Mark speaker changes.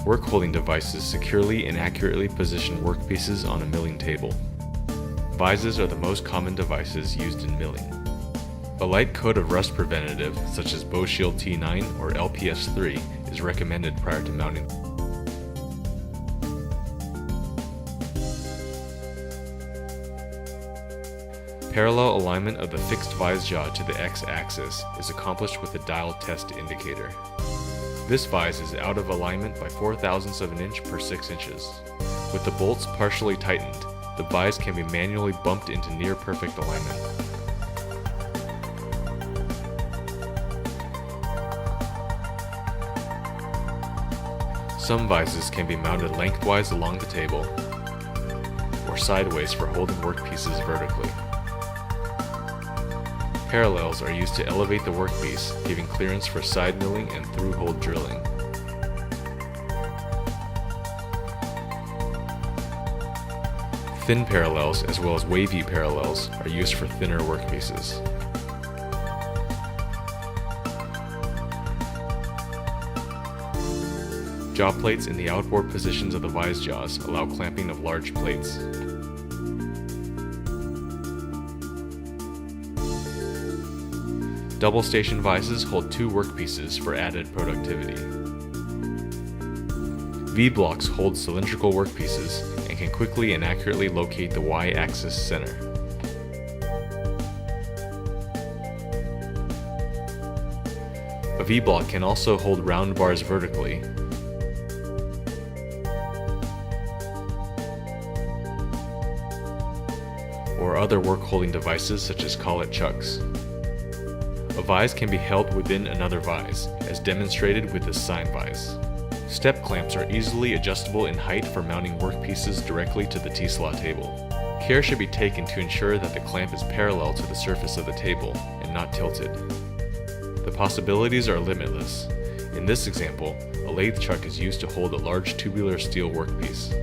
Speaker 1: Work holding devices securely and accurately position workpieces on a milling table. Vises are the most common devices used in milling. A light coat of rust preventative, such as BoShield T9 or LPS3, is recommended prior to mounting. Parallel alignment of the fixed vise jaw to the x-axis is accomplished with a dial test indicator. This vise is out of alignment by 0.04 of an inch per 6 inches. With the bolts partially tightened, the vise can be manually bumped into near perfect alignment. Some vises can be mounted lengthwise along the table, or sideways for holding workpieces vertically. Parallels are used to elevate the workpiece, giving clearance for side milling and through-hole drilling. Thin parallels, as well as wavy parallels, are used for thinner workpieces. Jaw plates in the outboard positions of the vise jaws allow clamping of large plates. Double station vises hold 2 workpieces for added productivity. V-blocks hold cylindrical workpieces and can quickly and accurately locate the Y-axis center. A V-block can also hold round bars vertically, or other work-holding devices such as collet chucks. A vise can be held within another vise, as demonstrated with this sign vise. Step clamps are easily adjustable in height for mounting workpieces directly to the T-slot table. Care should be taken to ensure that the clamp is parallel to the surface of the table and not tilted. The possibilities are limitless. In this example, a lathe chuck is used to hold a large tubular steel workpiece.